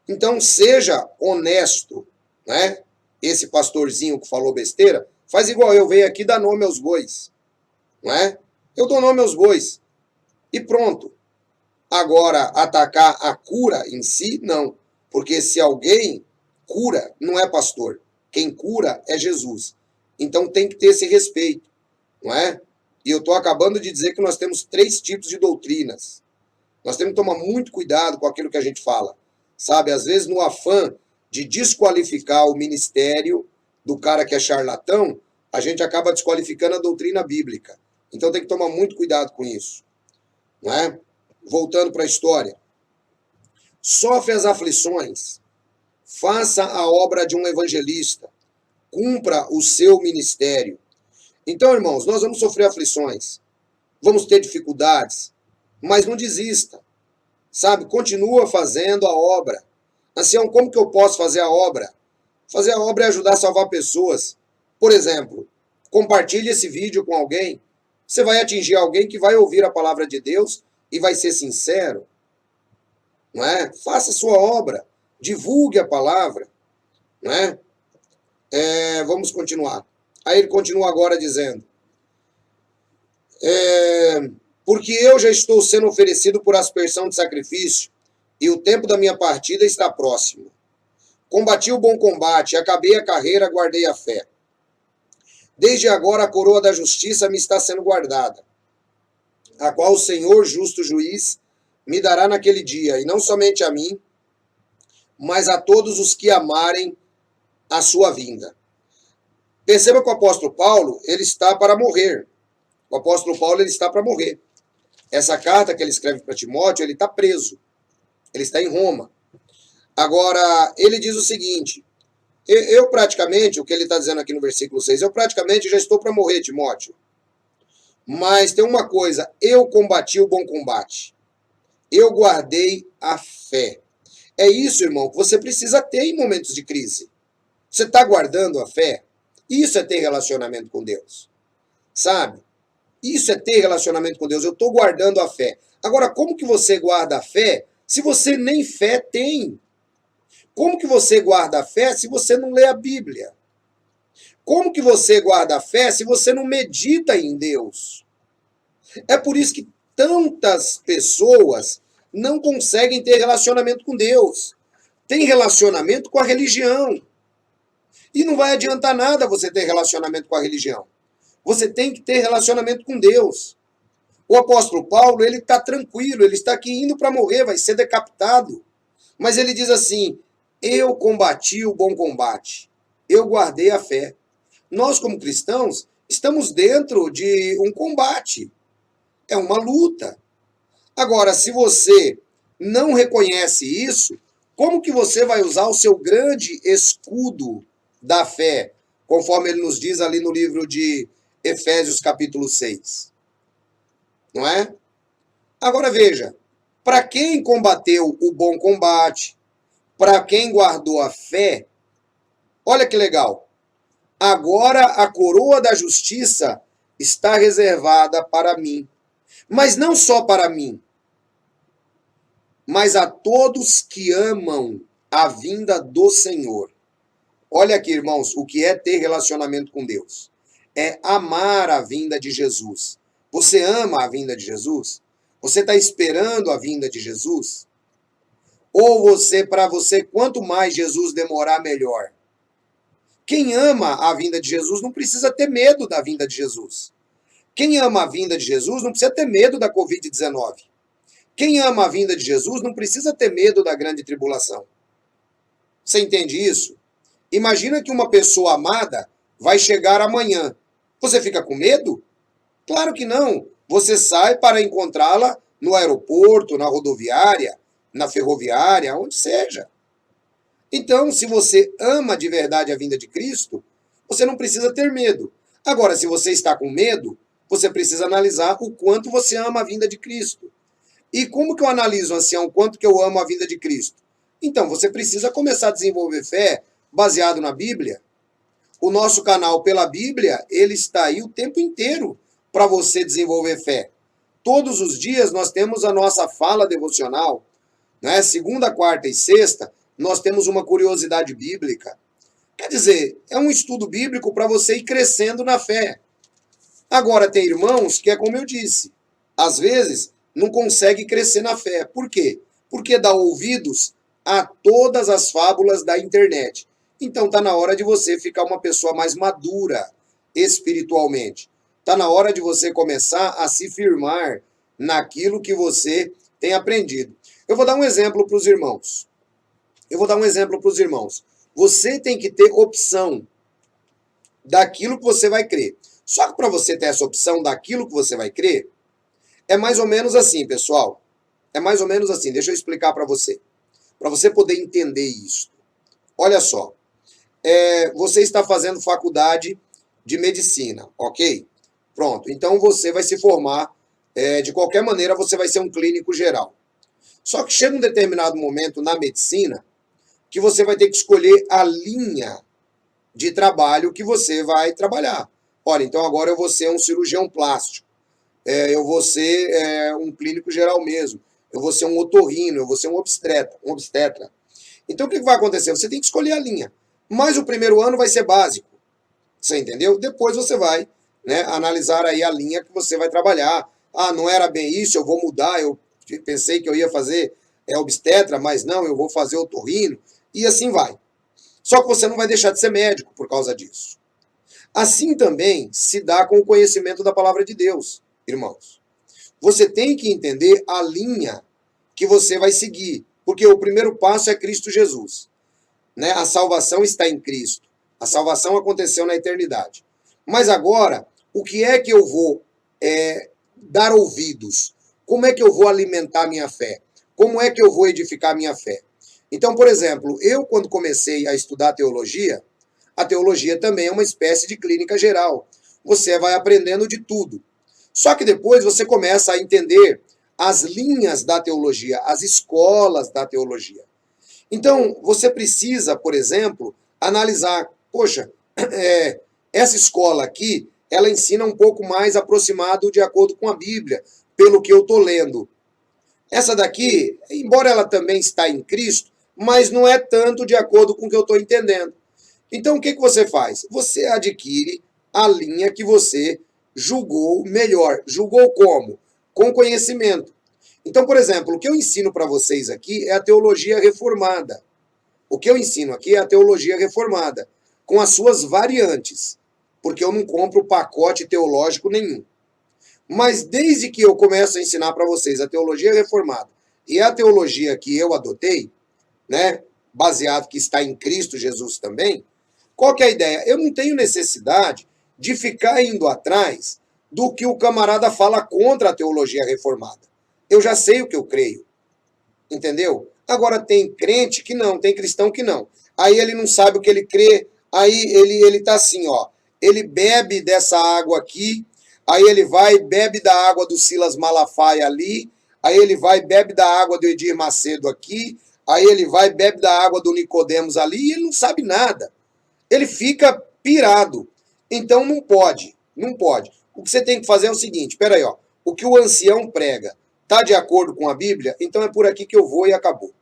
Então seja honesto, né? Esse pastorzinho que falou besteira, faz igual eu, venho aqui dar nome aos bois, não é? Eu dou nome aos bois. E pronto. Agora, atacar a cura em si, não. Porque se alguém cura, não é pastor. Quem cura é Jesus. Então tem que ter esse respeito, não é? E eu estou acabando de dizer que nós temos 3 tipos de doutrinas. Nós temos que tomar muito cuidado com aquilo que a gente fala. Sabe, às vezes no afã de desqualificar o ministério do cara que é charlatão, a gente acaba desqualificando a doutrina bíblica. Então tem que tomar muito cuidado com isso, não é? Voltando para a história. Sofre as aflições, faça a obra de um evangelista, cumpra o seu ministério. Então, irmãos, nós vamos sofrer aflições, vamos ter dificuldades, mas não desista, sabe? Continua fazendo a obra. Ancião, como que eu posso fazer a obra? Fazer a obra é ajudar a salvar pessoas. Por exemplo, compartilhe esse vídeo com alguém. Você vai atingir alguém que vai ouvir a palavra de Deus e vai ser sincero, não é? Faça a sua obra, divulgue a palavra, não é? Vamos continuar. Aí ele continua agora dizendo, porque eu já estou sendo oferecido por aspersão de sacrifício, e o tempo da minha partida está próximo. Combati o bom combate, acabei a carreira, guardei a fé. Desde agora a coroa da justiça me está sendo guardada, a qual o Senhor, justo juiz, me dará naquele dia, e não somente a mim, mas a todos os que amarem a sua vinda. Perceba que o apóstolo Paulo, ele está para morrer. O apóstolo Paulo, ele está para morrer. Essa carta que ele escreve para Timóteo, ele está preso. Ele está em Roma. Agora, ele diz o seguinte, eu praticamente, o que ele está dizendo aqui no versículo 6, eu praticamente já estou para morrer, Timóteo. Mas tem uma coisa, eu combati o bom combate. Eu guardei a fé. É isso, irmão, que você precisa ter em momentos de crise. Você está guardando a fé? Isso é ter relacionamento com Deus. Sabe? Isso é ter relacionamento com Deus. Eu estou guardando a fé. Agora, como que você guarda a fé se você nem fé tem? Como que você guarda a fé se você não lê a Bíblia? Como que você guarda a fé se você não medita em Deus? É por isso que tantas pessoas não conseguem ter relacionamento com Deus. Tem relacionamento com a religião. E não vai adiantar nada você ter relacionamento com a religião. Você tem que ter relacionamento com Deus. O apóstolo Paulo, ele está tranquilo, ele está aqui indo para morrer, vai ser decapitado. Mas ele diz assim, eu combati o bom combate, eu guardei a fé. Nós, como cristãos, estamos dentro de um combate. É uma luta. Agora, se você não reconhece isso, como que você vai usar o seu grande escudo da fé, conforme ele nos diz ali no livro de Efésios capítulo 6? Não é? Agora veja, para quem combateu o bom combate, para quem guardou a fé, olha que legal. Agora a coroa da justiça está reservada para mim. Mas não só para mim, mas a todos que amam a vinda do Senhor. Olha aqui, irmãos, o que é ter relacionamento com Deus? É amar a vinda de Jesus. Você ama a vinda de Jesus? Você está esperando a vinda de Jesus? Ou para você, quanto mais Jesus demorar, melhor? Quem ama a vinda de Jesus não precisa ter medo da vinda de Jesus. Quem ama a vinda de Jesus não precisa ter medo da Covid-19. Quem ama a vinda de Jesus não precisa ter medo da grande tribulação. Você entende isso? Imagina que uma pessoa amada vai chegar amanhã. Você fica com medo? Claro que não. Você sai para encontrá-la no aeroporto, na rodoviária, na ferroviária, onde seja. Então, se você ama de verdade a vinda de Cristo, você não precisa ter medo. Agora, se você está com medo, você precisa analisar o quanto você ama a vinda de Cristo. E como que eu analiso, ancião, o quanto que eu amo a vinda de Cristo? Então, você precisa começar a desenvolver fé baseado na Bíblia. O nosso canal Pela Bíblia, ele está aí o tempo inteiro para você desenvolver fé. Todos os dias nós temos a nossa fala devocional, né? Segunda, quarta e sexta, nós temos uma curiosidade bíblica. Quer dizer, é um estudo bíblico para você ir crescendo na fé. Agora, tem irmãos que é como eu disse, às vezes não consegue crescer na fé. Por quê? Porque dá ouvidos a todas as fábulas da internet. Então está na hora de você ficar uma pessoa mais madura espiritualmente. Está na hora de você começar a se firmar naquilo que você tem aprendido. Eu vou dar um exemplo para os irmãos. Você tem que ter opção daquilo que você vai crer. Só que para você ter essa opção daquilo que você vai crer, é mais ou menos assim, pessoal. É mais ou menos assim. Deixa eu explicar para você poder entender isso. Olha só. Você está fazendo faculdade de medicina, ok? Pronto. Então você vai se formar. De qualquer maneira, você vai ser um clínico geral. Só que chega um determinado momento na medicina que você vai ter que escolher a linha de trabalho que você vai trabalhar. Olha, então agora eu vou ser um cirurgião plástico. Eu vou ser um clínico geral mesmo. Eu vou ser um otorrino, eu vou ser um obstetra. Então o que vai acontecer? Você tem que escolher a linha. Mas o primeiro ano vai ser básico. Você entendeu? Depois você vai, né, analisar aí a linha que você vai trabalhar. Ah, não era bem isso, eu vou mudar. Eu pensei que eu ia fazer obstetra, mas não, eu vou fazer otorrino. E assim vai. Só que você não vai deixar de ser médico por causa disso. Assim também se dá com o conhecimento da palavra de Deus, irmãos. Você tem que entender a linha que você vai seguir, porque o primeiro passo é Cristo Jesus. Né? A salvação está em Cristo. A salvação aconteceu na eternidade. Mas agora, o que é que eu vou dar ouvidos? Como é que eu vou alimentar minha fé? Como é que eu vou edificar minha fé? Então, por exemplo, eu quando comecei a estudar teologia, a teologia também é uma espécie de clínica geral. Você vai aprendendo de tudo. Só que depois você começa a entender as linhas da teologia, as escolas da teologia. Então, você precisa, por exemplo, analisar, poxa, essa escola aqui, ela ensina um pouco mais aproximado de acordo com a Bíblia, pelo que eu estou lendo. Essa daqui, embora ela também está em Cristo, mas não é tanto de acordo com o que eu estou entendendo. Então, o que você faz? Você adquire a linha que você julgou melhor. Julgou como? Com conhecimento. Então, por exemplo, o que eu ensino para vocês aqui é a teologia reformada. O que eu ensino aqui é a teologia reformada, com as suas variantes, porque eu não compro pacote teológico nenhum. Mas desde que eu começo a ensinar para vocês a teologia reformada e a teologia que eu adotei, né, baseado que está em Cristo Jesus também, qual que é a ideia? Eu não tenho necessidade de ficar indo atrás do que o camarada fala contra a teologia reformada. Eu já sei o que eu creio. Entendeu? Agora tem crente que não, tem cristão que não. Aí ele não sabe o que ele crê, aí ele tá assim, ó. Ele bebe dessa água aqui, aí ele vai bebe da água do Silas Malafaia ali, aí ele vai bebe da água do Edir Macedo aqui, aí ele vai bebe da água do Nicodemos ali, e ele não sabe nada. Ele fica pirado. Então não pode, não pode. O que você tem que fazer é o seguinte, peraí, ó. O que o ancião prega está de acordo com a Bíblia? Então é por aqui que eu vou e acabou.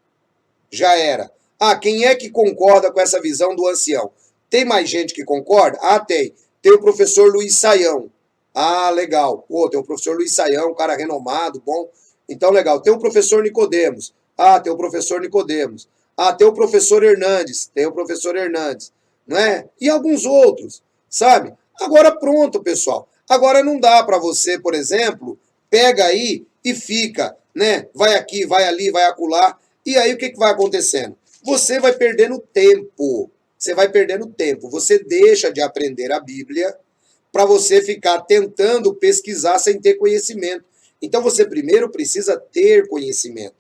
Já era. Ah, quem é que concorda com essa visão do ancião? Tem mais gente que concorda? Ah, tem. Tem o professor Luiz Saião. Ah, legal. Pô, tem o professor Luiz Saião, um cara renomado, bom. Então, legal. Tem o professor Nicodemos. Ah, tem o professor Nicodemos. Ah, tem o professor Hernandes. Tem o professor Hernandes. Não é? E alguns outros, sabe? Agora pronto, pessoal. Agora não dá para você, por exemplo, pega aí e fica, né? Vai aqui, vai ali, vai acolá. E aí o que vai acontecendo? Você vai perdendo tempo. você vai perdendo tempo. Você deixa de aprender a Bíblia para você ficar tentando pesquisar sem ter conhecimento. Então você primeiro precisa ter conhecimento.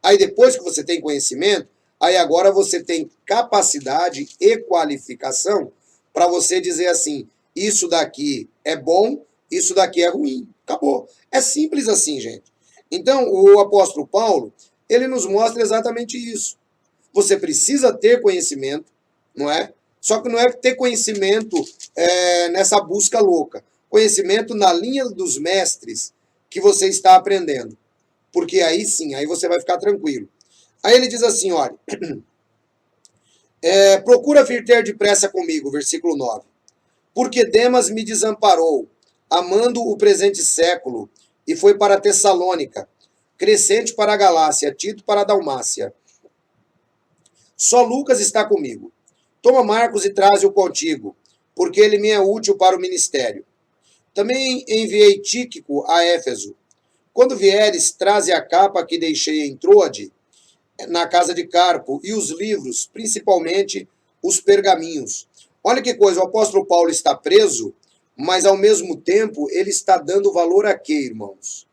Aí depois que você tem conhecimento, aí agora você tem capacidade e qualificação para você dizer assim, isso daqui é bom, isso daqui é ruim. Acabou. É simples assim, gente. Então, o apóstolo Paulo, ele nos mostra exatamente isso. Você precisa ter conhecimento, não é? Só que não é ter conhecimento nessa busca louca. Conhecimento na linha dos mestres que você está aprendendo. Porque aí sim, aí você vai ficar tranquilo. Aí ele diz assim, olha, procura vir ter depressa comigo, versículo 9. Porque Demas me desamparou, amando o presente século, e foi para Tessalônica, Crescente para a Galácia, Tito para a Dalmácia. Só Lucas está comigo. Toma Marcos e traze-o contigo, porque ele me é útil para o ministério. Também enviei Tíquico a Éfeso. Quando vieres, traze a capa que deixei em Troade, na casa de Carpo, e os livros, principalmente os pergaminhos. Olha que coisa, o apóstolo Paulo está preso, mas ao mesmo tempo ele está dando valor a quê, irmãos?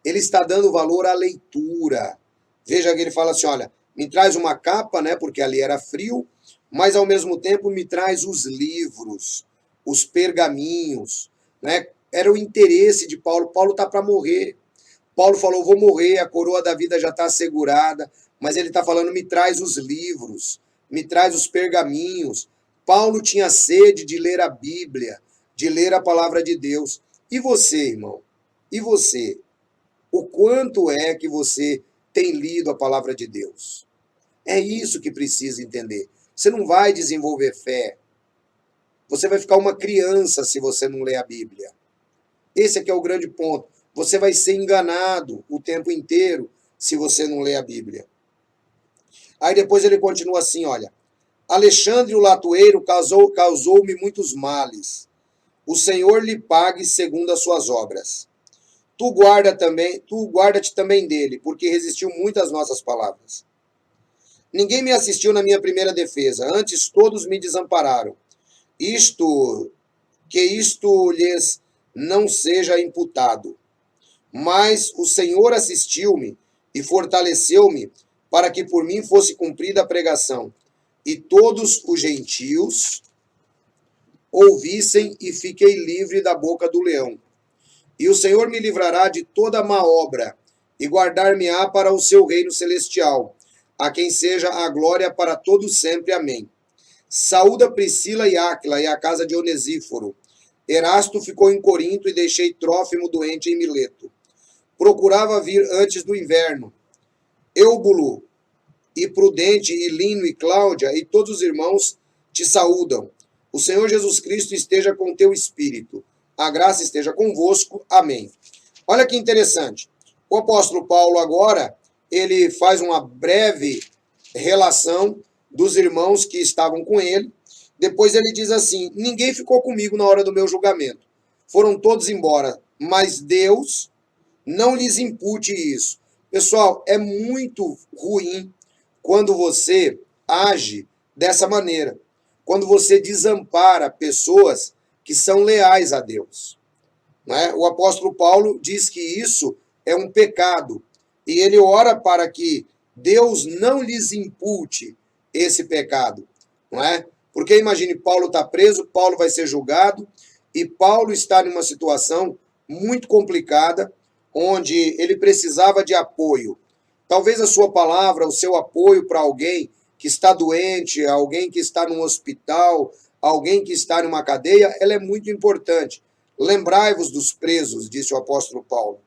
Ele está dando valor à leitura. Veja que ele fala assim, olha, me traz uma capa, né, porque ali era frio, mas ao mesmo tempo me traz os livros, os pergaminhos, né? Era o interesse de Paulo. Paulo está para morrer. Paulo falou, vou morrer, a coroa da vida já está assegurada, mas ele está falando, me traz os livros, me traz os pergaminhos. Paulo tinha sede de ler a Bíblia, de ler a palavra de Deus. E você, irmão? E você? O quanto é que você tem lido a palavra de Deus? É isso que precisa entender. Você não vai desenvolver fé. Você vai ficar uma criança se você não ler a Bíblia. Esse aqui é o grande ponto. Você vai ser enganado o tempo inteiro se você não ler a Bíblia. Aí depois ele continua assim, olha. Alexandre o latoeiro causou-me muitos males. O Senhor lhe pague segundo as suas obras. Tu guarda-te também dele, porque resistiu muito às nossas palavras. Ninguém me assistiu na minha primeira defesa, antes todos me desampararam. Isto lhes não seja imputado. Mas o Senhor assistiu-me e fortaleceu-me para que por mim fosse cumprida a pregação. E todos os gentios ouvissem e fiquei livre da boca do leão. E o Senhor me livrará de toda má obra e guardar-me-á para o seu reino celestial, a quem seja a glória para todos sempre. Amém. Saúda Priscila e Áquila e a casa de Onesíforo. Erasto ficou em Corinto e deixei Trófimo doente em Mileto. Procurava vir antes do inverno. Eubulo e Prudente e Lino e Cláudia e todos os irmãos te saúdam. O Senhor Jesus Cristo esteja com teu espírito. A graça esteja convosco. Amém. Olha que interessante. O apóstolo Paulo agora, ele faz uma breve relação dos irmãos que estavam com ele. Depois ele diz assim, ninguém ficou comigo na hora do meu julgamento. Foram todos embora, mas Deus não lhes impute isso. Pessoal, é muito ruim quando você age dessa maneira. Quando você desampara pessoas que são leais a Deus. Né? O apóstolo Paulo diz que isso é um pecado. E ele ora para que Deus não lhes impute esse pecado. Não é? Porque imagine, Paulo está preso, Paulo vai ser julgado, e Paulo está numa situação muito complicada, onde ele precisava de apoio. Talvez a sua palavra, o seu apoio para alguém que está doente, alguém que está num hospital, alguém que está numa cadeia, ela é muito importante. Lembrai-vos dos presos, disse o apóstolo Paulo,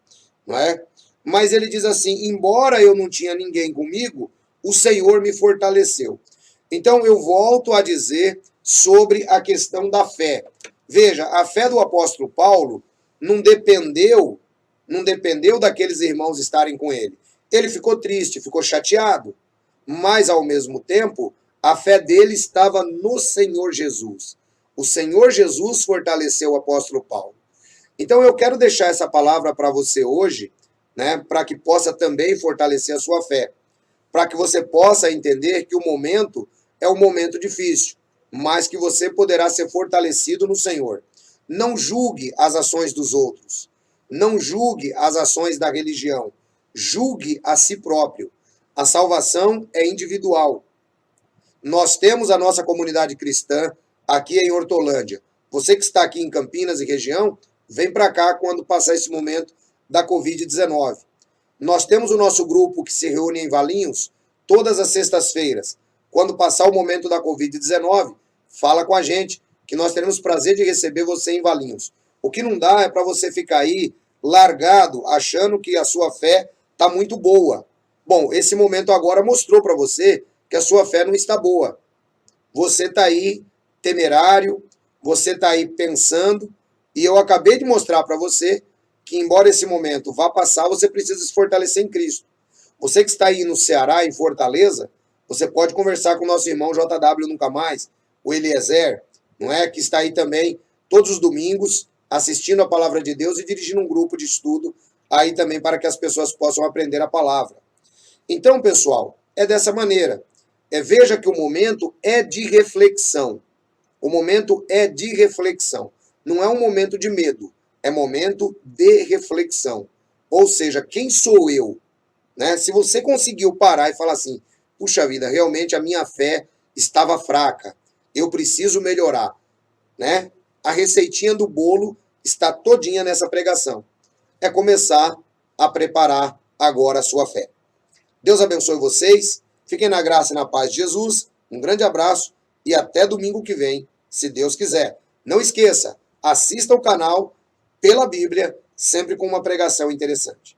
não é? Mas ele diz assim, embora eu não tinha ninguém comigo, o Senhor me fortaleceu. Então eu volto a dizer sobre a questão da fé. Veja, a fé do apóstolo Paulo não dependeu daqueles irmãos estarem com ele. Ele ficou triste, ficou chateado, mas ao mesmo tempo, a fé dele estava no Senhor Jesus. O Senhor Jesus fortaleceu o apóstolo Paulo. Então eu quero deixar essa palavra para você hoje, né, para que possa também fortalecer a sua fé, para que você possa entender que o momento é um momento difícil, mas que você poderá ser fortalecido no Senhor. Não julgue as ações dos outros. Não julgue as ações da religião. Julgue a si próprio. A salvação é individual. Nós temos a nossa comunidade cristã aqui em Hortolândia. Você que está aqui em Campinas e região, vem para cá quando passar esse momento da Covid-19. Nós temos o nosso grupo que se reúne em Valinhos todas as sextas-feiras. Quando passar o momento da Covid-19, fala com a gente, que nós teremos prazer de receber você em Valinhos. O que não dá é para você ficar aí largado, achando que a sua fé está muito boa. Bom, esse momento agora mostrou para você que a sua fé não está boa. Você está aí temerário, você está aí pensando, e eu acabei de mostrar para você que, embora esse momento vá passar, você precisa se fortalecer em Cristo. Você que está aí no Ceará, em Fortaleza, você pode conversar com o nosso irmão JW Nunca Mais, o Eliezer, não é? Que está aí também todos os domingos, assistindo a palavra de Deus e dirigindo um grupo de estudo aí também para que as pessoas possam aprender a palavra. Então, pessoal, é dessa maneira. Veja que o momento é de reflexão. O momento é de reflexão. Não é um momento de medo, é momento de reflexão. Ou seja, quem sou eu? Né? Se você conseguiu parar e falar assim, puxa vida, realmente a minha fé estava fraca, eu preciso melhorar. Né? A receitinha do bolo está todinha nessa pregação. É começar a preparar agora a sua fé. Deus abençoe vocês, fiquem na graça e na paz de Jesus, um grande abraço e até domingo que vem, se Deus quiser. Não esqueça, assista o canal pela Bíblia, sempre com uma pregação interessante.